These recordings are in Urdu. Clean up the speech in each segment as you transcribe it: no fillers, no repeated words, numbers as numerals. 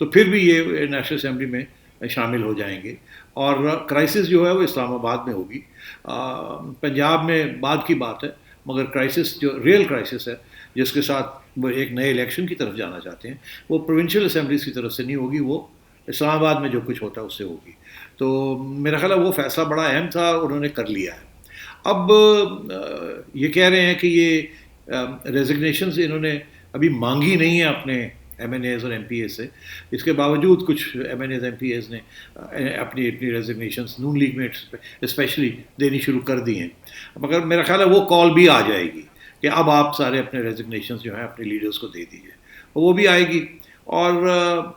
تو پھر بھی یہ نیشنل اسمبلی میں شامل ہو جائیں گے. اور کرائسس جو ہے وہ اسلام آباد میں ہوگی. پنجاب میں بعد کی بات ہے, مگر کرائسس جو ریئل کرائسس ہے جس کے ساتھ وہ ایک نئے الیکشن کی طرف جانا چاہتے ہیں, وہ پروونشل اسمبلیز کی طرف سے نہیں ہوگی, وہ اسلام آباد میں جو کچھ ہوتا ہے اس سے ہوگی. تو میرا خیال ہے وہ فیصلہ بڑا اہم تھا, انہوں نے کر لیا ہے. اب یہ کہہ رہے ہیں کہ یہ ریزگنیشنز انہوں نے ابھی مانگی نہیں ہے اپنے ایم این ایز اور ایم پی ایز سے, اس کے باوجود کچھ M N As M P As نے اپنی ریزگنیشنز نون لیگ میں اسپیشلی دینی شروع کر دی ہیں. مگر میرا خیال ہے وہ کال بھی آ جائے گی کہ اب آپ سارے اپنے ریزگنیشنز جو ہیں اپنے لیڈرز کو دے دیجیے, وہ بھی آئے گی. اور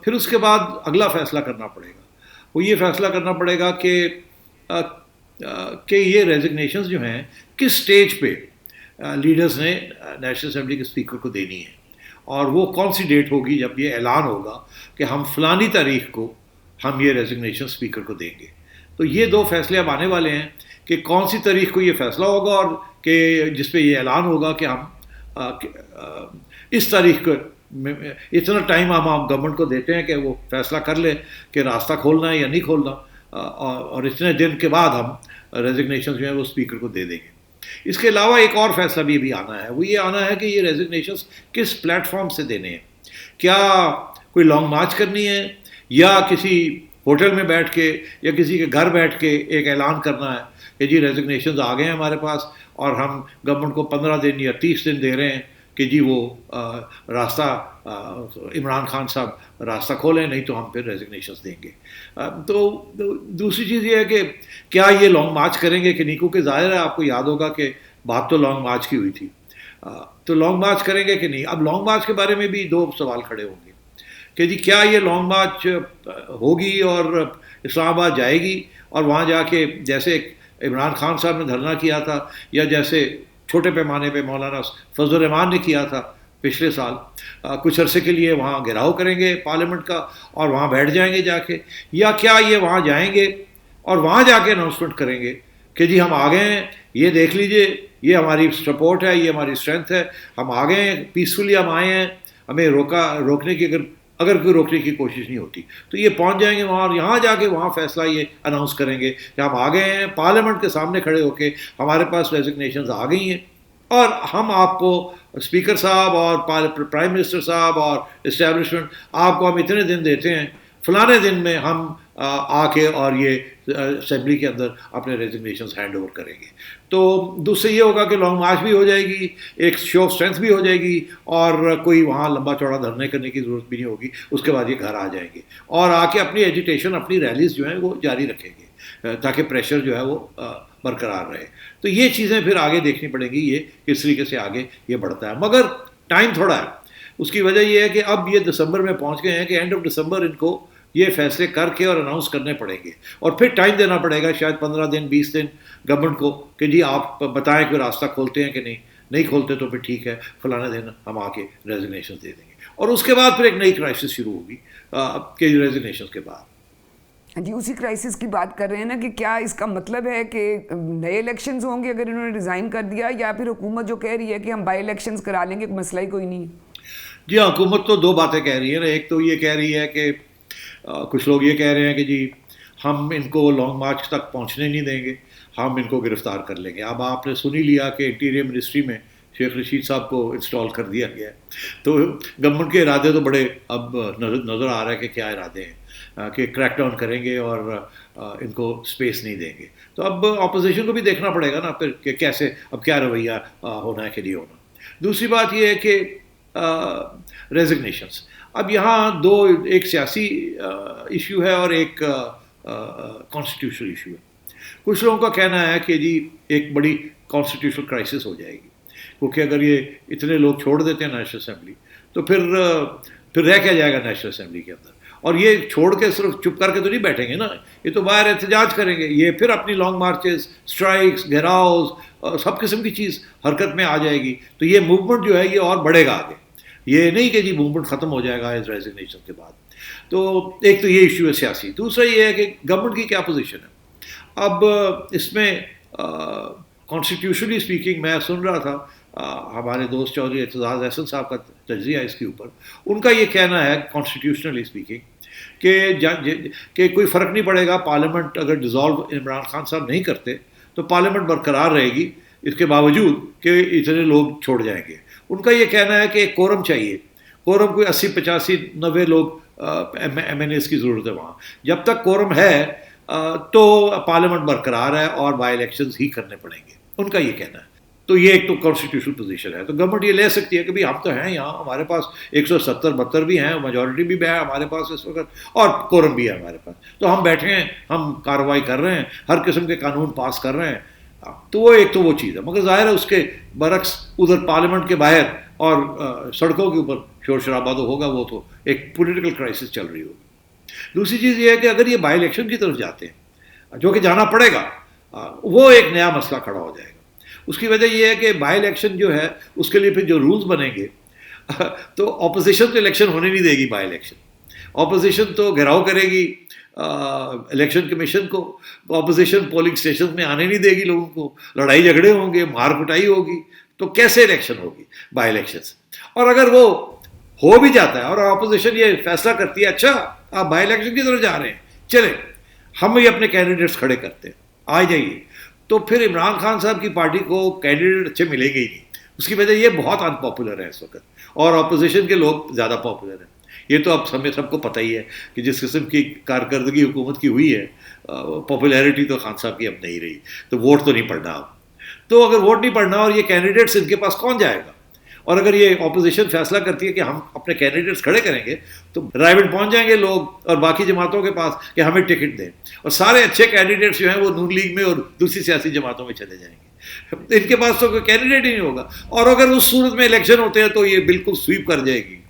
پھر اس کے بعد اگلا فیصلہ کرنا پڑے گا, وہ یہ فیصلہ کرنا پڑے گا کہ یہ ریزگنیشنز جو ہیں کس سٹیج پہ لیڈرز نے نیشنل اسمبلی کے اسپیکر کو دینی ہے, اور وہ کون سی ڈیٹ ہوگی جب یہ اعلان ہوگا کہ ہم فلانی تاریخ کو ہم یہ ریزگنیشن اسپیکر کو دیں گے. تو یہ دو فیصلے اب آنے والے ہیں کہ کون سی تاریخ کو یہ فیصلہ ہوگا, اور کہ جس پہ یہ اعلان ہوگا کہ ہم اس تاریخ کو اتنا ٹائم ہم گورنمنٹ کو دیتے ہیں کہ وہ فیصلہ کر لے کہ راستہ کھولنا ہے یا نہیں کھولنا, اور اتنے دن کے بعد ہم ریزگنیشن جو ہیں وہ اسپیکر کو دے دیں گے. اس کے علاوہ ایک اور فیصلہ بھی آنا ہے, وہ یہ آنا ہے کہ یہ ریزگنیشنز کس پلیٹ فارم سے دینے ہیں. کیا کوئی لانگ مارچ کرنی ہے, یا کسی ہوٹل میں بیٹھ کے یا کسی کے گھر بیٹھ کے ایک اعلان کرنا ہے کہ جی ریزگنیشنز آ گئے ہیں ہمارے پاس, اور ہم گورنمنٹ کو 15 دن یا 30 دن دے رہے ہیں کہ جی وہ راستہ عمران خان صاحب راستہ کھولیں, نہیں تو ہم پھر ریزگنیشنز دیں گے. تو دوسری چیز یہ ہے کہ کیا یہ لانگ مارچ کریں گے کہ نہیں, کیونکہ ظاہر ہے آپ کو یاد ہوگا کہ بات تو لانگ مارچ کی ہوئی تھی, تو لانگ مارچ کریں گے کہ نہیں. اب لانگ مارچ کے بارے میں بھی دو سوال کھڑے ہوں گے کہ جی کیا یہ لانگ مارچ ہوگی اور اسلام آباد جائے گی, اور وہاں جا کے جیسے عمران خان صاحب نے دھرنا کیا تھا, یا جیسے چھوٹے پیمانے پہ مولانا فضل الرحمان نے کیا تھا پچھلے سال, کچھ عرصے کے لیے وہاں گھیراؤ کریں گے پارلیمنٹ کا اور وہاں بیٹھ جائیں گے جا کے, یا کیا یہ وہاں جائیں گے اور وہاں جا کے اناؤنسمنٹ کریں گے کہ جی ہم آ گئے ہیں, یہ دیکھ لیجئے یہ ہماری سپورٹ ہے, یہ ہماری اسٹرینتھ ہے, ہم آ گئے ہیں پیسفلی, ہم آئے ہیں, ہمیں روکنے کی اگر کوئی روکنے کی کوشش نہیں ہوتی تو یہ پہنچ جائیں گے وہاں, اور یہاں جا کے وہاں فیصلہ یہ اناؤنس کریں گے کہ ہم آ گئے ہیں, پارلیمنٹ کے سامنے کھڑے ہو کے ہمارے پاس ریزگنیشنز آ گئی ہیں, اور ہم آپ کو اسپیکر صاحب اور پرائم منسٹر صاحب اور اسٹیبلشمنٹ آپ کو ہم اتنے دن دیتے ہیں, فلانے دن میں ہم آ کے اور یہ اسمبلی کے اندر اپنے ریزگنیشنز ہینڈ اوور کریں گے. تو دوسرے یہ ہوگا کہ لانگ مارچ بھی ہو جائے گی, ایک شو آف اسٹرینتھ بھی ہو جائے گی, اور کوئی وہاں لمبا چوڑا دھرنے کرنے کی ضرورت بھی نہیں ہوگی. اس کے بعد یہ گھر آ جائیں گے اور آ کے اپنی ایجیٹیشن, اپنی ریلیز جو ہیں وہ جاری رکھیں گے تاکہ پریشر جو ہے وہ برقرار رہے. تو یہ چیزیں پھر آگے دیکھنی پڑیں گی, یہ کس طریقے سے آگے یہ بڑھتا ہے. مگر ٹائم تھوڑا ہے, اس کی وجہ یہ ہے کہ اب یہ دسمبر میں پہنچ گئے ہیں کہ اینڈ آف دسمبر ان کو یہ فیصلے کر کے اور اناؤنس کرنے پڑیں گے, اور پھر ٹائم دینا پڑے گا شاید 15 دن 20 دن گورنمنٹ کو کہ جی آپ بتائیں کہ راستہ کھولتے ہیں کہ نہیں کھولتے تو پھر ٹھیک ہے, فلانا دن ہم آ کے ریزگنیشن دے دیں گے. اور اس کے بعد پھر ایک نئی کرائسس شروع ہوگی کہ ریزگنیشن کے بعد. جی اسی کرائسس کی بات کر رہے ہیں نا کہ کیا اس کا مطلب ہے کہ نئے الیکشنز ہوں گے اگر انہوں نے ریزائن کر دیا, یا پھر حکومت جو کہہ رہی ہے کہ ہم بائی الیکشنز کرا لیں گے, مسئلہ ہی کوئی نہیں. جی ہاں, حکومت تو دو باتیں کہہ رہی ہے نا. ایک تو یہ کہہ رہی ہے کہ کچھ لوگ یہ کہہ رہے ہیں کہ جی ہم ان کو لانگ مارچ تک پہنچنے نہیں دیں گے, ہم ان کو گرفتار کر لیں گے. اب آپ نے سن ہی لیا کہ انٹیریئر منسٹری میں شیخ رشید صاحب کو انسٹال کر دیا گیا ہے, تو گورنمنٹ کے ارادے تو بڑے اب نظر آ رہا ہے کہ کیا ارادے ہیں, کہ کریک ڈاؤن کریں گے اور ان کو اسپیس نہیں دیں گے. تو اب اپوزیشن کو بھی دیکھنا پڑے گا نا پھر کہ کیسے اب کیا رویہ ہونا ہے کہ نہیں ہونا. دوسری بات یہ ہے کہ ریزگنیشنس, اب یہاں دو, ایک سیاسی ایشو ہے اور ایک کانسٹیٹیوشنل ایشو ہے. کچھ لوگوں کا کہنا ہے کہ جی ایک بڑی کانسٹیٹیوشنل کرائسس ہو جائے گی, کیونکہ اگر یہ اتنے لوگ چھوڑ دیتے ہیں نیشنل اسمبلی تو پھر رہ کیا جائے گا نیشنل اسمبلی کے اندر. اور یہ چھوڑ کے صرف چپ کر کے تو نہیں بیٹھیں گے نا, یہ تو باہر احتجاج کریں گے, یہ پھر اپنی لانگ مارچز, اسٹرائکس, گھیراؤز, سب قسم کی چیز حرکت میں آ جائے گی. تو یہ موومنٹ جو ہے یہ اور بڑھے گا آگے, یہ نہیں کہ جی موومنٹ ختم ہو جائے گا اس ریزگنیشن کے بعد. تو ایک تو یہ ایشو ہے سیاسی. دوسرا یہ ہے کہ گورنمنٹ کی کیا پوزیشن ہے. اب اس میں کانسٹیٹیوشنلی اسپیکنگ میں سن رہا تھا ہمارے دوست چودھری اعتزاز احسن صاحب کا تجزیہ اس کے اوپر. ان کا یہ کہنا ہے کانسٹیٹیوشنلی اسپیکنگ کہ کوئی فرق نہیں پڑے گا، پارلیمنٹ اگر ڈیزالو عمران خان صاحب نہیں کرتے تو پارلیمنٹ برقرار رہے گی، اس کے باوجود کہ اتنے لوگ چھوڑ جائیں گے۔ ان کا یہ کہنا ہے کہ ایک کورم چاہیے، کورم کوئی 80 85 90 لوگ ایم این ایز کی ضرورت ہے وہاں۔ جب تک کورم ہے تو پارلیمنٹ برقرار ہے اور بائی الیکشنز ہی کرنے پڑیں گے، ان کا یہ کہنا ہے۔ تو یہ ایک تو کانسٹیٹیوشنل پوزیشن ہے، تو گورنمنٹ یہ لے سکتی ہے کہ بھائی ہم تو ہیں یہاں، ہمارے پاس 170-72 بھی ہیں، میجورٹی بھی ہے ہمارے پاس اس وقت، اور کورم بھی ہے ہمارے پاس، تو ہم بیٹھے ہیں، ہم کارروائی کر رہے ہیں، ہر قسم کے قانون پاس کر رہے ہیں۔ تو وہ ایک تو وہ چیز ہے، مگر ظاہر ہے اس کے برعکس ادھر پارلیمنٹ کے باہر اور سڑکوں کے اوپر شور شرابہ تو ہوگا، وہ تو ایک پولیٹیکل کرائسس چل رہی ہوگی۔ دوسری چیز یہ ہے کہ اگر یہ بائی الیکشن کی طرف جاتے ہیں، جو کہ جانا پڑے گا، وہ ایک نیا مسئلہ کھڑا ہو جائے گا۔ اس کی وجہ یہ ہے کہ بائی الیکشن جو ہے اس کے لیے پھر جو رولز بنیں گے، تو اپوزیشن تو الیکشن ہونے نہیں دے گی، بائی الیکشن اپوزیشن تو گھیراؤ کرے گی الیکشن کمیشن کو، اپوزیشن پولنگ اسٹیشن میں آنے نہیں دے گی لوگوں کو، لڑائی جھگڑے ہوں گے، مار پٹائی ہوگی، تو کیسے الیکشن ہوگی بائی الیکشن سے؟ اور اگر وہ ہو بھی جاتا ہے اور اپوزیشن یہ فیصلہ کرتی ہے اچھا آپ بائی الیکشن کی طرف جا رہے ہیں، چلیں ہم بھی اپنے کینڈیڈیٹس کھڑے کرتے ہیں، آ جائیے، تو پھر عمران خان صاحب کی پارٹی کو کینڈیڈیٹ اچھے ملیں گے ہی نہیں۔ اس کی وجہ یہ بہت ان پاپولر ہے اس وقت، اور اپوزیشن کے لوگ زیادہ پاپولر ہیں۔ یہ تو اب ہمیں سب کو پتہ ہی ہے کہ جس قسم کی کارکردگی حکومت کی ہوئی ہے، پاپولیرٹی تو خان صاحب کی اب نہیں رہی، تو ووٹ تو نہیں پڑنا اب۔ تو اگر ووٹ نہیں پڑنا اور یہ کینڈیڈیٹس ان کے پاس کون جائے گا؟ اور اگر یہ اپوزیشن فیصلہ کرتی ہے کہ ہم اپنے کینڈیڈیٹس کھڑے کریں گے، تو رائے بٹ پہنچ جائیں گے لوگ اور باقی جماعتوں کے پاس کہ ہمیں ٹکٹ دیں، اور سارے اچھے کینڈیڈیٹس جو ہیں وہ نون لیگ میں اور دوسری سیاسی جماعتوں میں چلے جائیں گے، ان کے پاس تو کوئی کینڈیڈیٹ ہی نہیں ہوگا۔ اور اگر اس صورت میں الیکشن ہوتے ہیں تو یہ بالکل سویپ کر جائے گی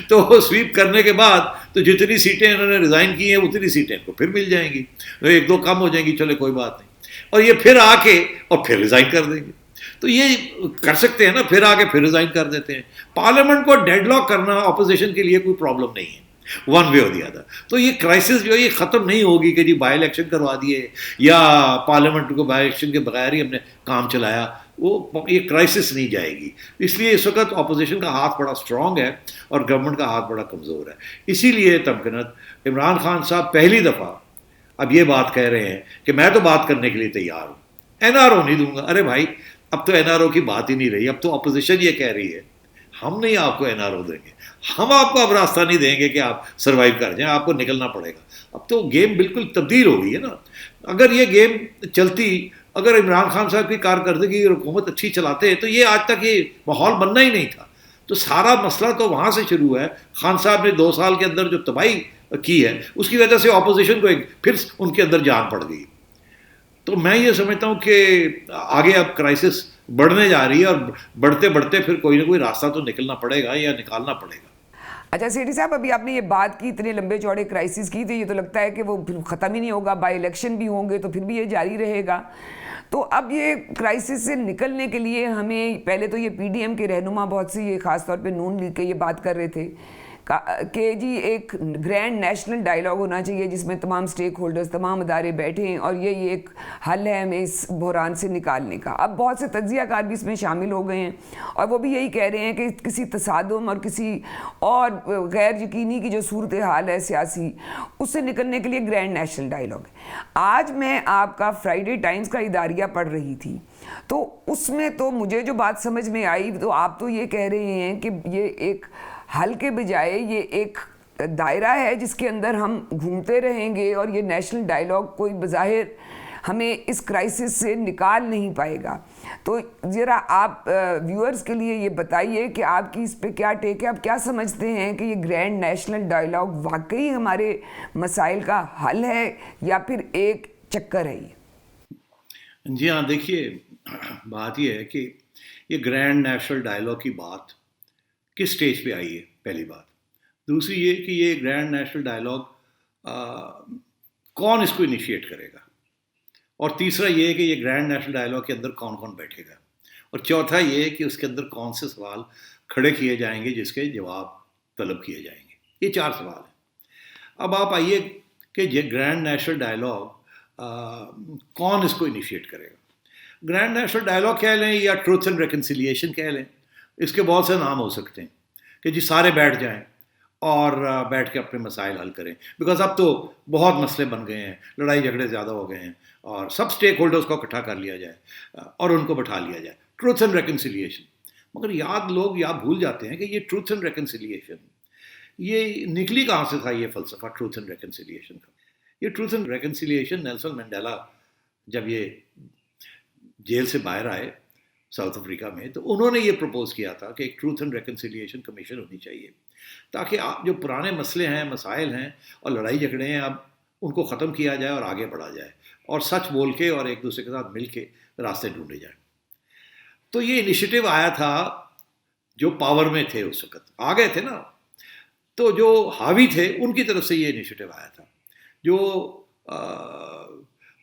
تو سویپ کرنے کے بعد تو جتنی سیٹیں انہوں نے ریزائن کی ہیں اتنی سیٹیں کو پھر مل جائیں گی، ایک دو کم ہو جائیں گی، چلے کوئی بات نہیں، اور یہ پھر آ کے اور پھر ریزائن کر دیں گے۔ تو یہ کر سکتے ہیں نا، پھر آ کے پھر ریزائن کر دیتے ہیں۔ پارلیمنٹ کو ڈیڈ لاک کرنا اپوزیشن کے لیے کوئی پرابلم نہیں ہے، ون وے اور دی ادر۔ تو یہ کرائسس جو ہے یہ ختم نہیں ہوگی کہ جی بائی الیکشن کروا دیے یا پارلیمنٹ کو بائی الیکشن کے بغیر ہی ہم نے کام چلایا، وہ یہ کرائسس نہیں جائے گی۔ اس لیے اس وقت اپوزیشن کا ہاتھ بڑا اسٹرانگ ہے اور گورنمنٹ کا ہاتھ بڑا کمزور ہے۔ اسی لیے تمکنت عمران خان صاحب پہلی دفعہ اب یہ بات کہہ رہے ہیں کہ میں تو بات کرنے کے لیے تیار ہوں، این آر او نہیں دوں گا۔ ارے بھائی اب تو این آر او کی بات ہی نہیں رہی، اب تو اپوزیشن یہ کہہ رہی ہے ہم نہیں آپ کو این آر او دیں گے، ہم آپ کو اب راستہ نہیں دیں گے کہ آپ سروائیو کر جائیں، آپ کو نکلنا پڑے گا۔ اب تو گیم بالکل تبدیل ہو گئی ہے نا۔ اگر یہ گیم چلتی، اگر عمران خان صاحب کی کارکردگی اور حکومت اچھی چلاتے تو یہ آج تک یہ ماحول بننا ہی نہیں تھا۔ تو سارا مسئلہ تو وہاں سے شروع ہے۔ خان صاحب نے 2 سال کے اندر جو تباہی کی ہے اس کی وجہ سے اپوزیشن کو پھر ان کے اندر جان پڑ گئی۔ تو میں یہ سمجھتا ہوں کہ آگے اب کرائسس بڑھنے جا رہی ہے، اور بڑھتے بڑھتے پھر کوئی نہ کوئی راستہ تو نکلنا پڑے گا یا نکالنا پڑے گا۔ اچھا سیٹھی صاحب، ابھی آپ نے یہ بات کی، اتنے لمبے چوڑے کرائسس کی، تو یہ تو لگتا ہے کہ وہ پھر ختم ہی نہیں ہوگا، بائی الیکشن بھی ہوں گے تو پھر بھی یہ جاری رہے گا۔ تو اب یہ کرائسس سے نکلنے کے لیے ہمیں پہلے تو یہ پی ڈی ایم کے رہنما بہت سی، یہ خاص طور پہ نون لیگ کے یہ بات کر رہے تھے کہ جی ایک گرینڈ نیشنل ڈائیلاگ ہونا چاہیے جس میں تمام سٹیک ہولڈرز، تمام ادارے بیٹھیں، اور یہ ایک حل ہے ہمیں اس بحران سے نکالنے کا۔ اب بہت سے تجزیہ کار بھی اس میں شامل ہو گئے ہیں، اور وہ بھی یہی کہہ رہے ہیں کہ کسی تصادم اور کسی اور غیر یقینی کی جو صورتحال ہے سیاسی، اس سے نکلنے کے لیے گرینڈ نیشنل ڈائیلاگ ہے۔ آج میں آپ کا فرائیڈے ٹائمز کا اداریہ پڑھ رہی تھی، تو اس میں تو مجھے جو بات سمجھ میں آئی، تو آپ تو یہ کہہ رہے ہیں کہ یہ ایک حل کے بجائے یہ ایک دائرہ ہے جس کے اندر ہم گھومتے رہیں گے، اور یہ نیشنل ڈائیلاگ کوئی بظاہر ہمیں اس کرائسس سے نکال نہیں پائے گا۔ تو ذرا آپ ویورز کے لیے یہ بتائیے کہ آپ کی اس پہ کیا ٹیک ہے، آپ کیا سمجھتے ہیں کہ یہ گرینڈ نیشنل ڈائیلاگ واقعی ہمارے مسائل کا حل ہے یا پھر ایک چکر ہے؟ جی ہاں، دیکھیے بات یہ ہے کہ یہ گرینڈ نیشنل ڈائیلاگ کی بات کس سٹیج پہ آئی ہے، پہلی بات۔ دوسری یہ کہ یہ گرینڈ نیشنل ڈائیلاگ کون اس کو انیشیٹ کرے گا، اور تیسرا یہ کہ یہ گرینڈ نیشنل ڈائیلاگ کے اندر کون کون بیٹھے گا، اور چوتھا یہ کہ اس کے اندر کون سے سوال کھڑے کیے جائیں گے جس کے جواب طلب کیے جائیں گے۔ یہ 4 سوال ہیں۔ اب آپ آئیے کہ یہ گرینڈ نیشنل ڈائیلاگ کون اس کو انیشیٹ کرے گا۔ گرینڈ نیشنل ڈائیلاگ کہہ لیں یا ٹروتھ اینڈ ریکنسیلیشن کہہ لیں، اس کے بہت سے نام ہو سکتے ہیں کہ جی سارے بیٹھ جائیں اور بیٹھ کے اپنے مسائل حل کریں, بیکاز اب تو بہت مسئلے بن گئے ہیں, لڑائی جھگڑے زیادہ ہو گئے ہیں, اور سب اسٹیک ہولڈرز کو اکٹھا کر لیا جائے اور ان کو بٹھا لیا جائے, ٹروتھ اینڈ ریکنسیلیشن. مگر لوگ بھول جاتے ہیں کہ یہ ٹروتھ اینڈ ریکنسیلیشن یہ نکلی کہاں سے تھا, یہ فلسفہ ٹروتھ اینڈ ریکنسیلیشن کا. یہ truth and reconciliation Nelson Mandela جب یہ جیل سے باہر آئے ساؤتھ افریقہ میں, تو انہوں نے یہ پروپوز کیا تھا کہ ایک ٹروتھ اینڈ ریکنسیلیشن کمیشن ہونی چاہیے, تاکہ جو پرانے مسئلے ہیں, مسائل ہیں اور لڑائی جھگڑے ہیں, اب ان کو ختم کیا جائے اور آگے بڑھا جائے, اور سچ بول کے اور ایک دوسرے کے ساتھ مل کے راستے ڈھونڈے جائیں. تو یہ انیشیٹو آیا تھا جو پاور میں تھے اس وقت, آ گئے تھے نا, تو جو حاوی تھے ان کی طرف سے یہ انیشیٹو آیا تھا. جو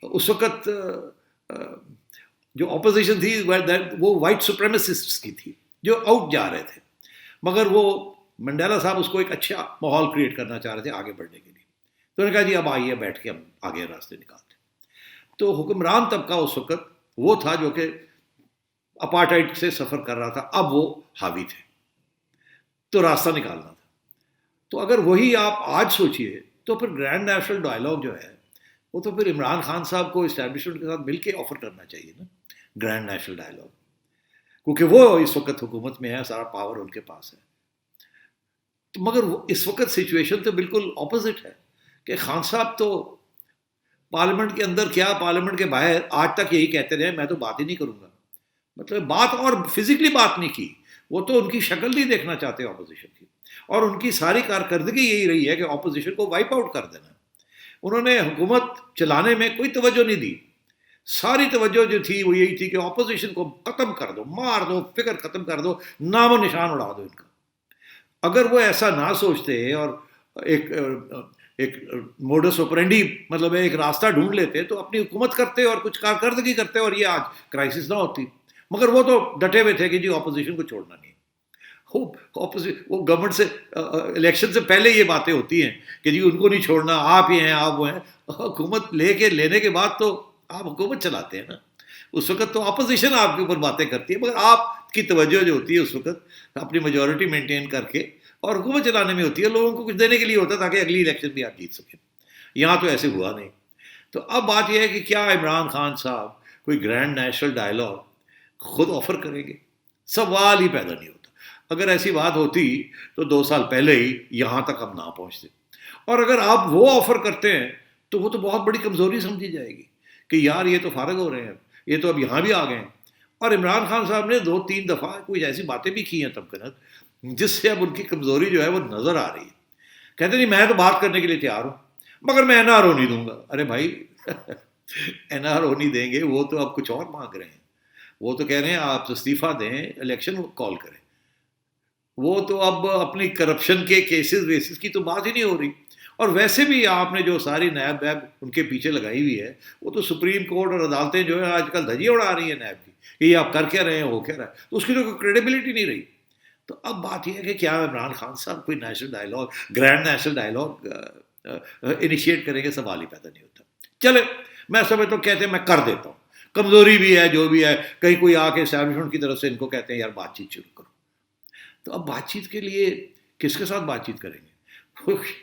اس وقت جو اپوزیشن تھی وہ وائٹ سپریمیسسٹس کی تھی جو آؤٹ جا رہے تھے, مگر وہ منڈیلا صاحب اس کو ایک اچھا ماحول کریٹ کرنا چاہ رہے تھے آگے بڑھنے کے لیے. تو انہوں نے کہا جی اب آئیے بیٹھ کے ہم آگے راستے نکالتے. تو حکمران طبقہ اس وقت وہ تھا جو کہ اپارٹائڈ سے سفر کر رہا تھا, اب وہ حاوی تھے, تو راستہ نکالنا تھا. تو اگر وہی آپ آج سوچئے تو پھر گرینڈ نیشنل ڈائلاگ جو ہے وہ تو پھر عمران خان صاحب کو اسٹیبلشمنٹ کے ساتھ مل کے آفر کرنا چاہیے نا, گرینڈ نیشنل ڈائلاگ, کیونکہ وہ اس وقت حکومت میں ہے, سارا پاور ان کے پاس ہے. تو مگر اس وقت سچویشن تو بالکل اپوزٹ ہے کہ خان صاحب تو پارلیمنٹ کے اندر کیا پارلیمنٹ کے باہر آج تک یہی کہتے رہے میں تو بات ہی نہیں کروں گا. مطلب بات اور فزیکلی بات نہیں کی, وہ تو ان کی شکل نہیں دیکھنا چاہتے اپوزیشن کی, اور ان کی ساری کارکردگی یہی رہی ہے کہ اپوزیشن کو وائپ آؤٹ کر دینا. انہوں نے حکومت چلانے میں کوئی توجہ نہیں دی, ساری توجہ جو تھی وہ یہی تھی کہ اپوزیشن کو ختم کر دو, مار دو, فکر ختم کر دو, نام و نشان اڑا دو ان کا. اگر وہ ایسا نہ سوچتے اور ایک موڈس اوپرینڈی مطلب ایک راستہ ڈھونڈ لیتے تو اپنی حکومت کرتے اور کچھ کارکردگی کرتے اور یہ آج کرائسس نہ ہوتی. مگر وہ تو ڈٹے ہوئے تھے کہ جی اپوزیشن کو چھوڑنا نہیں. وہ گورنمنٹ سے الیکشن سے پہلے یہ باتیں ہوتی ہیں کہ جی ان کو نہیں چھوڑنا, آپ ہی ہیں, آپ وہ ہیں. حکومت لینے کے بعد تو آپ حکومت چلاتے ہیں نا, اس وقت تو اپوزیشن آپ کے اوپر باتیں کرتی ہے, مگر آپ کی توجہ جو ہوتی ہے اس وقت اپنی میجورٹی مینٹین کر کے اور حکومت چلانے میں ہوتی ہے, لوگوں کو کچھ دینے کے لیے ہوتا ہے تاکہ اگلی الیکشن بھی آپ جیت سکیں. یہاں تو ایسے ہوا نہیں. تو اب بات یہ ہے کہ کیا عمران خان صاحب کوئی گرینڈ نیشنل ڈائلاگ خود آفر کریں گے؟ سوال ہی پیدا نہیں ہوتا. اگر ایسی بات ہوتی تو 2 سال پہلے ہی یہاں تک ہم نہ پہنچتے. اور اگر آپ وہ آفر کرتے ہیں تو وہ تو بہت بڑی کمزوری سمجھی جائے گی کہ یار یہ تو فارغ ہو رہے ہیں, یہ تو اب یہاں بھی آ گئے ہیں. اور عمران خان صاحب نے 2-3 دفعہ کوئی ایسی باتیں بھی کی ہیں تمکنت جس سے اب ان کی کمزوری جو ہے وہ نظر آ رہی ہے. کہتے نہیں میں تو بات کرنے کے لیے تیار ہوں مگر میں NRO نہیں دوں گا. ارے بھائی NRO نہیں دیں گے, وہ تو اب کچھ اور مانگ رہے ہیں. وہ تو کہہ رہے ہیں آپ استعفیٰ دیں, الیکشن کال کریں. وہ تو اب اپنی کرپشن کے کیسز ویسز کی تو بات ہی نہیں ہو رہی. اور ویسے بھی آپ نے جو ساری نیب ویب ان کے پیچھے لگائی ہوئی ہے وہ تو سپریم کورٹ اور عدالتیں جو ہے آج کل دھجیاں اڑا رہی ہیں نیب کی کہ یہ آپ کر کے رہے ہیں, ہو کیا رہا ہے, تو اس کی تو کوئی کریڈیبلٹی نہیں رہی. تو اب بات یہ ہے کہ کیا عمران خان صاحب کوئی national dialogue, grand national dialogue initiate کریں گے؟ سوال ہی پیدا نہیں ہوتا. چلے میں سمجھتا ہوں, کہتے ہیں میں کر دیتا ہوں, کمزوری بھی ہے جو بھی ہے, کہیں کوئی آ کے اسٹیبلشمنٹ کی طرف سے ان کو کہتے ہیں یار بات چیت شروع کرو. تو اب بات چیت کے لیے کس کے ساتھ بات چیت کریں گے؟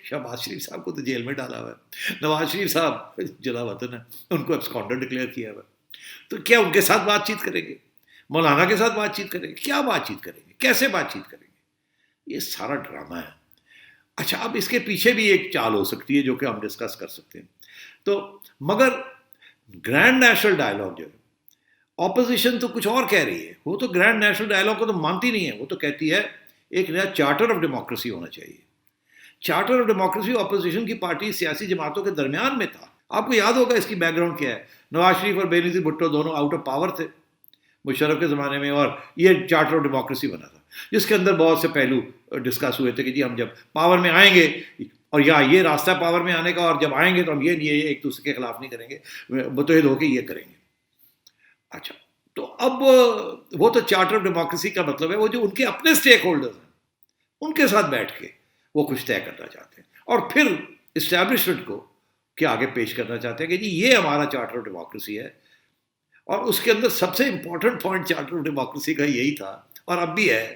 شہباز شریف صاحب کو تو جیل میں ڈالا ہوا ہے, نواز شریف صاحب جلا وطن ہے, ان کو ایبسکانڈر ڈکلیئر کیا ہوا ہے. تو کیا ان کے ساتھ بات چیت کریں گے؟ مولانا کے ساتھ بات چیت کریں گے؟ کیا بات چیت کریں گے؟ کیسے بات چیت کریں گے؟ یہ سارا ڈرامہ ہے. اچھا اب اس کے پیچھے بھی ایک چال ہو سکتی ہے جو کہ ہم ڈسکس کر سکتے ہیں. تو مگر گرینڈ نیشنل ڈائلاگ جو ہے, اپوزیشن تو کچھ اور کہہ رہی ہے. وہ تو گرینڈ نیشنل ڈائلاگ کو تو مانتی نہیں ہے. وہ تو کہتی ہے ایک نیا چارٹر آف ڈیموکریسی ہونا چاہیے. چارٹر آف ڈیموکریسی اپوزیشن کی پارٹی سیاسی جماعتوں کے درمیان میں تھا. آپ کو یاد ہوگا اس کی بیک گراؤنڈ کیا ہے. نواز شریف اور بینظیر بھٹو دونوں آؤٹ آف پاور تھے مشرف کے زمانے میں, اور یہ چارٹر آف ڈیموکریسی بنا تھا جس کے اندر بہت سے پہلو ڈسکس ہوئے تھے کہ جی ہم جب پاور میں آئیں گے, اور یہ راستہ پاور میں آنے کا, اور جب آئیں گے تو ہم یہ ایک دوسرے کے خلاف نہیں کریں گے, متحد ہو کے یہ کریں گے. اچھا تو اب وہ تو چارٹر آف ڈیموکریسی کا مطلب ہے وہ جو ان کے اپنے اسٹیک ہولڈرز ہیں ان کے ساتھ بیٹھ کے وہ کچھ طے کرنا چاہتے ہیں, اور پھر اسٹیبلشمنٹ کو کے آگے پیش کرنا چاہتے ہیں کہ جی یہ ہمارا چارٹر آف ڈیموکریسی ہے. اور اس کے اندر سب سے important point charter of democracy کا یہی تھا, اور اب بھی ہے,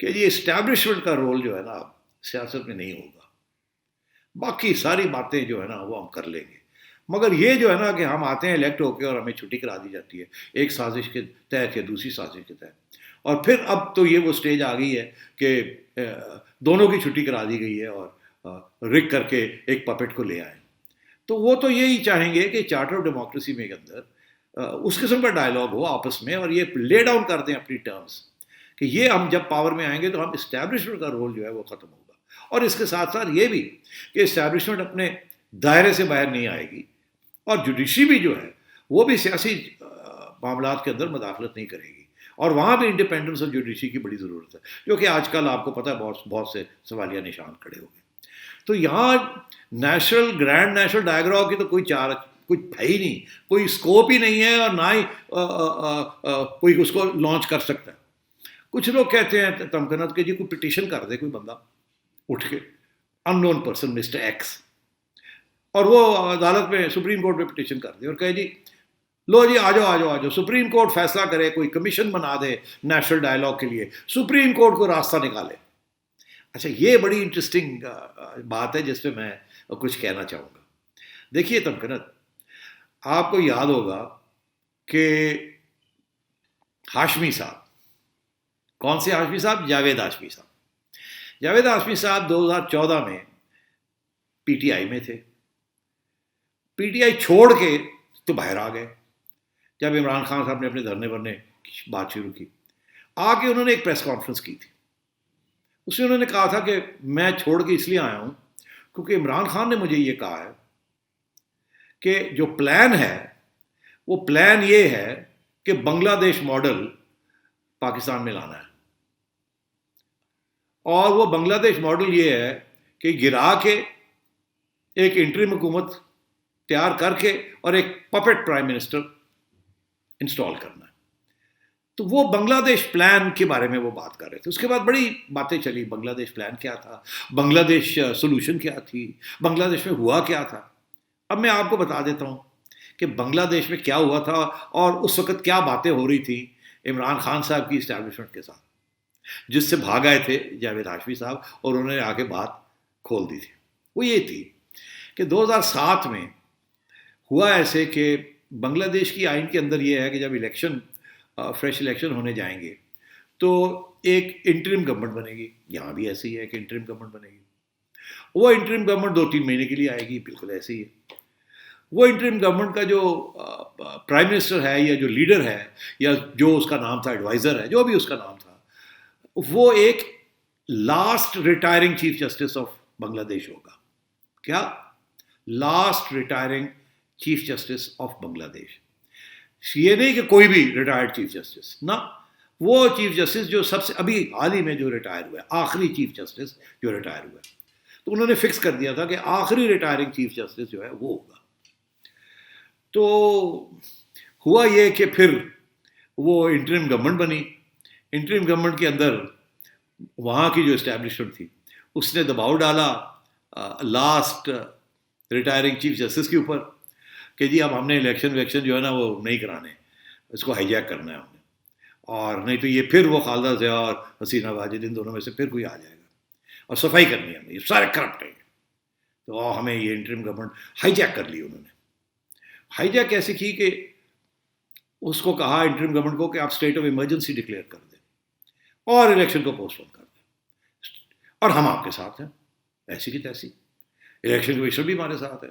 کہ یہ اسٹیبلشمنٹ کا رول جو ہے نا اب سیاست میں نہیں ہوگا. باقی ساری باتیں جو ہے نا وہ ہم کر لیں گے، مگر یہ جو ہے نا کہ ہم آتے ہیں الیکٹ ہو کے اور ہمیں چھٹی کرا دی جاتی ہے ایک سازش کے تحت یا دوسری سازش کے تحت، اور پھر اب تو یہ وہ سٹیج آ گئی ہے کہ دونوں کی چھٹی کرا دی گئی ہے اور رک کر کے ایک پپٹ کو لے آئیں. تو وہ تو یہی چاہیں گے کہ چارٹر آف ڈیموکریسی میں کے اندر اس قسم کا ڈائلاگ ہو آپس میں، اور یہ لے ڈاؤن کر دیں اپنی ٹرمز کہ یہ ہم جب پاور میں آئیں گے تو ہم اسٹیبلشمنٹ کا رول جو ہے وہ ختم ہوگا. اور اس کے ساتھ ساتھ یہ بھی کہ اسٹیبلشمنٹ اپنے دائرے سے باہر نہیں آئے گی، اور جوڈیشری بھی جو ہے وہ بھی سیاسی معاملات کے اندر مداخلت نہیں کرے گی، اور وہاں بھی انڈیپینڈنس آف جوڈیشری کی بڑی ضرورت ہے، جو کہ آج کل آپ کو پتہ ہے بہت سے سوالیہ نشان کھڑے ہو گئے. تو یہاں گرینڈ نیشنل ڈائیگراف کی تو کوئی ہے ہی نہیں، کوئی اسکوپ ہی نہیں ہے، اور نہ ہی کوئی اس کو لانچ کر سکتا ہے. کچھ لوگ کہتے ہیں تمکنت کہ جی کوئی پٹیشن کر دے کوئی بندہ اٹھ کے، ان نون پرسن مسٹر ایکس، اور وہ عدالت میں سپریم کورٹ میں پٹیشن کر دے اور کہے جی لو جی آ جاؤ سپریم کورٹ فیصلہ کرے، کوئی کمیشن بنا دے نیشنل ڈائلاگ کے لیے، سپریم کورٹ کو راستہ نکالے. اچھا یہ بڑی انٹرسٹنگ بات ہے جس پہ میں کچھ کہنا چاہوں گا. دیکھیے تمکنت، آپ کو یاد ہوگا کہ ہاشمی صاحب، کون سے ہاشمی صاحب؟ جاوید ہاشمی صاحب. جاوید ہاشمی صاحب 2014 میں پی ٹی آئی میں تھے، پی ٹی آئی چھوڑ کے تو باہر آ گئے جب عمران خان صاحب نے اپنے دھرنے ورنے کی بات شروع کی. آ کے انہوں نے ایک پریس کانفرنس کی تھی، اس میں انہوں نے کہا تھا کہ میں چھوڑ کے اس لیے آیا ہوں کیونکہ عمران خان نے مجھے یہ کہا ہے کہ جو پلان ہے وہ پلان یہ ہے کہ بنگلہ دیش ماڈل پاکستان میں لانا ہے، اور وہ بنگلہ دیش ماڈل یہ ہے کہ گرا کے ایک انٹرم حکومت تیار کر کے اور ایک پپٹ پرائم منسٹر انسٹال کرنا ہے. تو وہ بنگلہ دیش پلان کے بارے میں وہ بات کر رہے تھے. اس کے بعد بڑی باتیں چلی، بنگلہ دیش پلان کیا تھا، بنگلہ دیش سولوشن کیا تھی، بنگلہ دیش میں ہوا کیا تھا. اب میں آپ کو بتا دیتا ہوں کہ بنگلہ دیش میں کیا ہوا تھا اور اس وقت کیا باتیں ہو رہی تھیں عمران خان صاحب کی اسٹیبلشمنٹ کے ساتھ، جس سے بھاگ آئے تھے جاوید ہاشمی صاحب اور انہوں نے آ کے بات کھول دی تھی. وہ یہ تھی کہ 2007 میں ہوا ایسے کہ بنگلہ دیش کی آئین کے اندر یہ ہے کہ جب فریش الیکشن ہونے جائیں گے تو ایک انٹرم گورنمنٹ بنے گی. یہاں بھی ایسی ہی ہے کہ انٹرم گورنمنٹ بنے گی. وہ انٹرم گورنمنٹ 2-3 مہینے کے لیے آئے گی، بالکل ایسے ہی ہے. وہ انٹرم گورنمنٹ کا جو پرائم منسٹر ہے یا جو لیڈر ہے یا جو اس کا نام تھا ایڈوائزر ہے، جو بھی اس کا نام تھا، وہ ایک last retiring chief justice of Bangladesh ہوگا. کیا؟ Last retiring chief justice of Bangladesh. یہ نہیں کہ کوئی بھی ریٹائرڈ چیف جسٹس، نہ، وہ چیف جسٹس جو سب سے ابھی حال ہی میں جو ریٹائر ہوا ہے، آخری چیف جسٹس جو ریٹائر ہوا ہے. تو انہوں نے فکس کر دیا تھا کہ آخری ریٹائرنگ چیف جسٹس جو ہے وہ ہوگا. تو ہوا یہ کہ پھر وہ انٹرم گورنمنٹ بنی. انٹرم گورنمنٹ کے اندر وہاں کی جو اسٹیبلشمنٹ تھی اس نے دباؤ ڈالا لاسٹ ریٹائرنگ چیف جسٹس کے اوپر کہ جی اب ہم نے الیکشن جو ہے نا وہ نہیں کرانے، اس کو ہائی جیک کرنا ہے ہم نے، اور نہیں تو یہ پھر وہ خالدہ ضیاء اور حسینہ واجد ان دونوں میں سے پھر کوئی آ جائے گا اور صفائی کرنی ہے ہمیں، یہ سارے کرپٹ ہیں. تو ہمیں یہ انٹرم گورنمنٹ ہائی جیک کر لی. انہوں نے ہائی جیک ایسے کی کہ اس کو کہا انٹرم گورنمنٹ کو کہ آپ اسٹیٹ آف ایمرجنسی ڈکلیئر کر دیں اور الیکشن کو پوسٹ پون کر دیں، اور ہم آپ کے ساتھ ہیں ایسی کی تیسی. الیکشن کمیشن بھی ہمارے ساتھ ہے،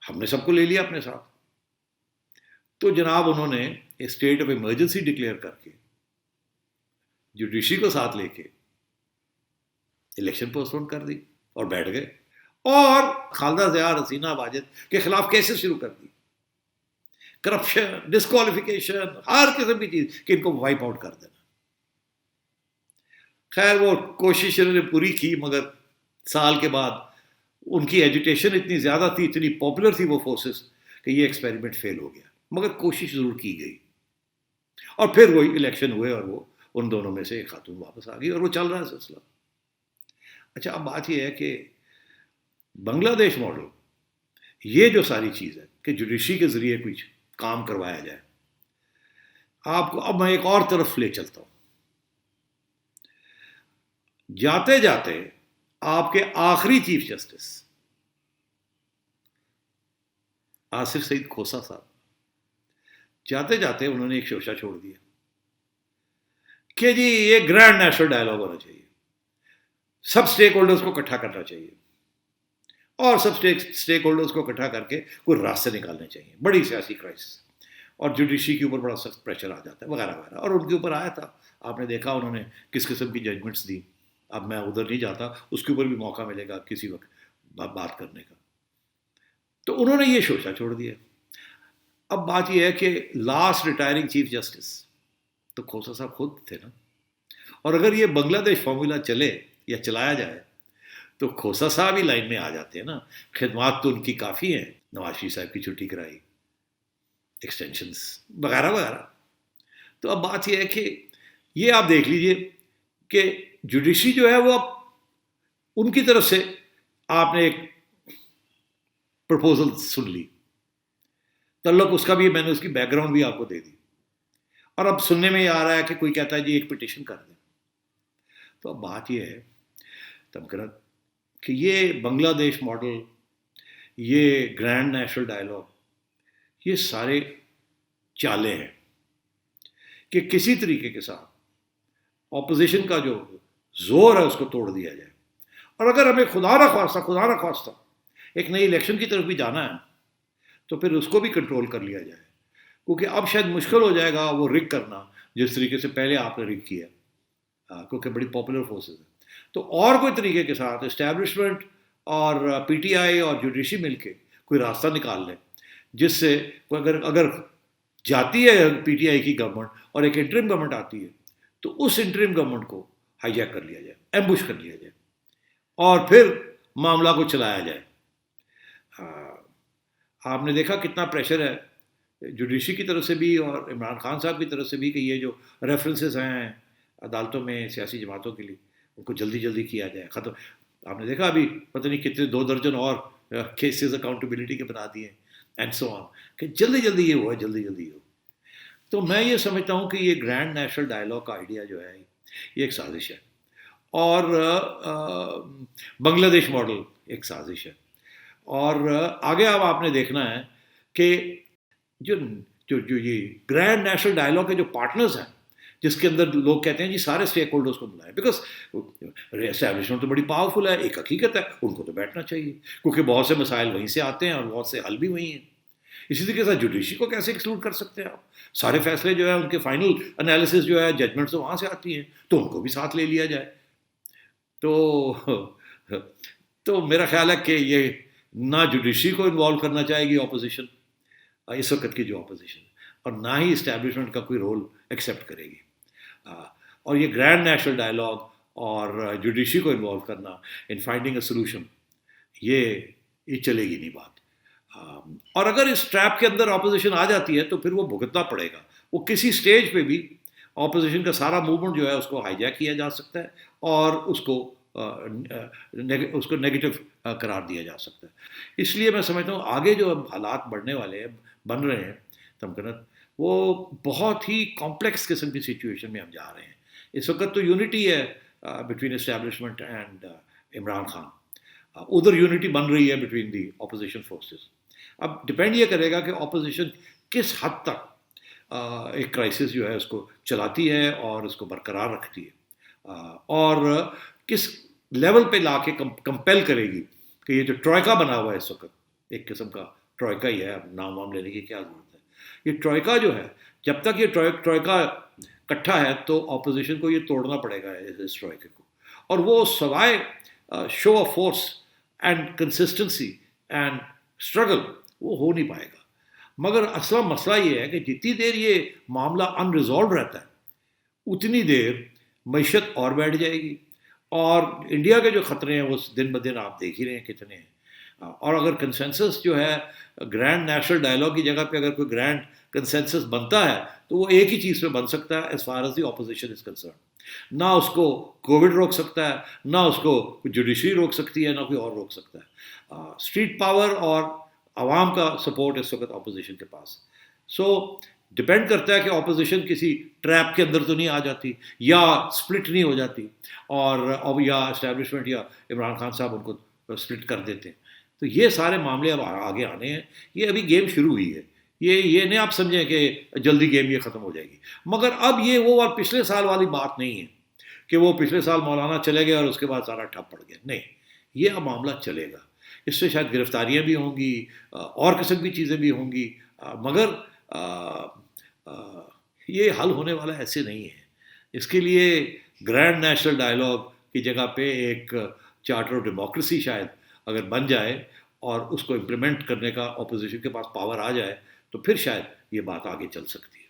ہم نے سب کو لے لیا اپنے ساتھ. تو جناب انہوں نے اسٹیٹ آف ایمرجنسی ڈکلیئر کر کے جوڈیشری کو ساتھ لے کے الیکشن پوسٹ پون کر دی اور بیٹھ گئے، اور خالدہ ضیاء حسینہ واجد کے خلاف کیسز شروع کر دی، کرپشن، ڈسکوالیفیکیشن، ہر قسم کی چیز کہ ان کو وائپ آؤٹ کر دینا. خیر وہ کوشش انہوں نے پوری کی، مگر سال کے بعد ان کی ایجوٹیشن اتنی زیادہ تھی، اتنی پاپولر تھی وہ فورسز کہ یہ ایکسپیریمنٹ فیل ہو گیا. مگر کوشش ضرور کی گئی، اور پھر وہی الیکشن ہوئے اور وہ ان دونوں میں سے ایک خاتون واپس آ گئی اور وہ چل رہا ہے سلسلہ. اچھا اب بات یہ ہے کہ بنگلہ دیش ماڈل، یہ جو ساری چیز ہے کہ جوڈیشری کے ذریعے کچھ کام کروایا جائے، آپ کو اب میں ایک اور طرف لے چلتا ہوں. جاتے جاتے آپ کے آخری چیف جسٹس آصف سعید کھوسا صاحب جاتے جاتے انہوں نے ایک شوشہ چھوڑ دیا کہ جی یہ گرینڈ نیشنل ڈائلاگ ہونا چاہیے, سب سٹیک ہولڈرز کو اکٹھا کرنا چاہیے اور سب سٹیک ہولڈرز کو اکٹھا کر کے کوئی راستے نکالنے چاہیے. بڑی سیاسی کرائسس اور جوڈیشری کے اوپر بڑا سخت پریشر آ جاتا ہے وغیرہ وغیرہ, اور ان کے اوپر آیا تھا. آپ نے دیکھا انہوں نے کس قسم کی ججمنٹس دی. اب میں ادھر نہیں جاتا, اس کے اوپر بھی موقع ملے گا کسی وقت بات کرنے کا. تو انہوں نے یہ شوشہ چھوڑ دیا. اب بات یہ ہے کہ لاسٹ ریٹائرنگ چیف جسٹس تو کھوسا صاحب خود تھے نا, اور اگر یہ بنگلہ دیش فارمولا چلے یا چلایا جائے تو کھوسا صاحب ہی لائن میں آ جاتے ہیں نا. خدمات تو ان کی کافی ہیں, نواز شریف صاحب کی چھٹی کرائی, ایکسٹینشنز وغیرہ وغیرہ. تو اب بات یہ ہے کہ یہ آپ دیکھ لیجئے کہ جوڈیشری جو ہے وہ اب ان کی طرف سے آپ نے ایک پرپوزل سن لی, تعلق اس کا بھی میں نے اس کی بیک گراؤنڈ بھی آپ کو دے دی, اور اب سننے میں یہ آ رہا ہے کہ کوئی کہتا ہے جی ایک پٹیشن کر دیں. تو اب بات یہ ہے تمکرت کہ یہ بنگلہ دیش ماڈل, یہ گرینڈ نیشنل ڈائلاگ, یہ سارے چالے ہیں کہ کسی طریقے کے ساتھ اپوزیشن کا جو زور ہے اس کو توڑ دیا جائے. اور اگر ہمیں خدا نہ خواستہ ایک نئی الیکشن کی طرف بھی جانا ہے تو پھر اس کو بھی کنٹرول کر لیا جائے, کیونکہ اب شاید مشکل ہو جائے گا وہ رگ کرنا جس طریقے سے پہلے آپ نے رگ کیا, کیونکہ بڑی پاپولر فورسز ہیں. تو اور کوئی طریقے کے ساتھ اسٹیبلشمنٹ اور پی ٹی آئی اور جوڈیشری مل کے کوئی راستہ نکال لیں جس سے اگر جاتی ہے پی ٹی آئی کی گورنمنٹ اور ایک انٹرم گورنمنٹ آتی ہے تو اس انٹرم گورنمنٹ کو ہائی جیک کر لیا جائے, ایمبوش کر لیا جائے اور پھر معاملہ کو چلایا جائے. آپ نے دیکھا کتنا پریشر ہے جوڈیشری کی طرف سے بھی اور عمران خان صاحب کی طرف سے بھی کہ یہ جو ریفرنسز ہیں عدالتوں میں سیاسی جماعتوں کے لیے ان کو جلدی جلدی کیا جائے ختم. آپ نے دیکھا ابھی پتہ نہیں کتنے 2 درجن اور کیسز اکاؤنٹیبلٹی کے بنا دیے اینڈ سو آن کہ جلدی جلدی یہ ہوا جلدی جلدی ہو. تو میں یہ سمجھتا ہوں کہ یہ گرینڈ نیشنل ڈائلاگ کا آئیڈیا جو ہے یہ ایک سازش ہے, اور بنگلہ دیش ماڈل ایک سازش ہے. اور آگے اب آپ نے دیکھنا ہے کہ جو یہ گرینڈ نیشنل ڈائلاگ کے جو پارٹنرز ہیں جس کے اندر لوگ کہتے ہیں جی سارے اسٹیک ہولڈرز کو بلائیں, بیکاز اسٹیبلشمنٹ تو بڑی پاورفل ہے, ایک حقیقت ہے, ان کو تو بیٹھنا چاہیے کیونکہ بہت سے مسائل وہیں سے آتے ہیں اور بہت سے حل بھی وہیں ہیں. اسی طریقے سے جوڈیشری کو کیسے ایکسکلوڈ کر سکتے ہیں آپ؟ سارے فیصلے جو ہے ان کے فائنل انالیسس جو ہے ججمنٹس وہاں سے آتی ہیں, تو ان کو بھی ساتھ لے لیا جائے. تو میرا خیال ہے کہ یہ نہ جوڈیشری کو انوالو کرنا چاہے گی اپوزیشن اس وقت کی جو اپوزیشن, اور نہ ہی اسٹیبلشمنٹ کا کوئی رول ایکسیپٹ کرے گی. اور یہ گرینڈ نیشنل ڈائلاگ اور جوڈیشری کو انوالو کرنا ان فائنڈنگ اے سولوشن یہ چلے گی نہیں بات. اور اگر اس ٹریپ کے اندر اپوزیشن آ جاتی ہے تو پھر وہ بھگتنا پڑے گا. وہ کسی سٹیج پہ بھی اپوزیشن کا سارا موومنٹ جو ہے اس کو ہائی جیک کیا جا سکتا ہے اور اس کو نیگیٹو قرار دیا جا سکتا ہے. اس لیے میں سمجھتا ہوں آگے جو حالات بڑھنے والے ہیں بن رہے ہیں تمکنت, وہ بہت ہی کمپلیکس قسم کی سچویشن میں ہم جا رہے ہیں. اس وقت تو یونٹی ہے between establishment and Imran Khan, ادھر یونٹی بن رہی ہے بٹوین دی اپوزیشن فورسز. اب ڈپینڈ یہ کرے گا کہ اپوزیشن کس حد تک ایک کرائسس جو ہے اس کو چلاتی ہے اور اس کو برقرار رکھتی ہے, اور کس لیول پہ لا کے کمپیل کرے گی کہ یہ جو ٹروئکا بنا ہوا ہے اس وقت, ایک قسم کا ٹروئکا ہی ہے, اب نام وام لینے کی کیا ضرورت ہے. یہ ٹروئکا جو ہے جب تک یہ ٹروئکا اکٹھا ہے تو اپوزیشن کو یہ توڑنا پڑے گا اس ٹروئکے کو, اور وہ سوائے show of force and consistency and struggle وہ ہو نہیں پائے گا. مگر اصل مسئلہ یہ ہے کہ جتنی دیر یہ معاملہ ان ریزالوڈ رہتا ہے اتنی دیر معیشت اور بیٹھ جائے گی, اور انڈیا کے جو خطرے ہیں وہ دن بدن آپ دیکھ ہی رہے ہیں کتنے ہیں. اور اگر کنسنسس جو ہے گرینڈ نیشنل ڈائلاگ کی جگہ پہ اگر کوئی گرینڈ کنسنسس بنتا ہے تو وہ ایک ہی چیز پہ بن سکتا ہے as far as the opposition is concern. نہ اس کو کووڈ روک سکتا ہے, نہ اس کو جوڈیشری روک سکتی ہے, نہ کوئی اور روک سکتا ہے. اسٹریٹ پاور اور عوام کا سپورٹ اس وقت اپوزیشن کے پاس. سو ڈپینڈ کرتا ہے کہ اپوزیشن کسی ٹریپ کے اندر تو نہیں آ جاتی یا سپلٹ نہیں ہو جاتی اور یا اسٹیبلشمنٹ یا عمران خان صاحب ان کو سپلٹ کر دیتے ہیں. تو یہ سارے معاملے اب آگے آنے ہیں. یہ ابھی گیم شروع ہوئی ہے. یہ نہیں آپ سمجھیں کہ جلدی گیم یہ ختم ہو جائے گی. مگر اب یہ وہ پچھلے سال والی بات نہیں ہے کہ وہ پچھلے سال مولانا چلے گئے اور اس کے بعد سارا ٹھپ پڑ گیا. نہیں, یہ اب معاملہ چلے گا. اس سے شاید گرفتاریاں بھی ہوں گی اور قسم کی چیزیں بھی ہوں گی, مگر یہ حل ہونے والا ایسے نہیں ہے. اس کے لیے گرینڈ نیشنل ڈائلاگ کی جگہ پہ ایک چارٹر آف ڈیموکریسی شاید اگر بن جائے اور اس کو امپلیمنٹ کرنے کا اپوزیشن کے پاس پاور آ جائے تو پھر شاید یہ بات آگے چل سکتی ہے.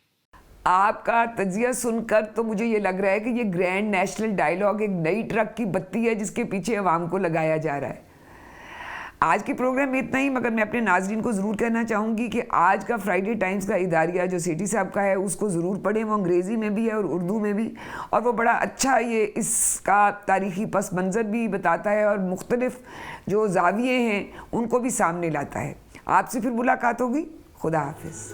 آپ کا تجزیہ سن کر تو مجھے یہ لگ رہا ہے کہ یہ گرینڈ نیشنل ڈائلاگ ایک نئی ٹرک کی بتی ہے جس کے پیچھے عوام کو لگایا جا رہا ہے. آج کے پروگرام میں اتنا ہی, مگر میں اپنے ناظرین کو ضرور کہنا چاہوں گی کہ آج کا فرائیڈے ٹائمز کا اداریہ جو سیٹھی صاحب کا ہے اس کو ضرور پڑھیں. وہ انگریزی میں بھی ہے اور اردو میں بھی, اور وہ بڑا اچھا یہ اس کا تاریخی پس منظر بھی بتاتا ہے اور مختلف جو زاویے ہیں ان کو بھی سامنے لاتا ہے. آپ سے پھر ملاقات ہوگی. خدا حافظ.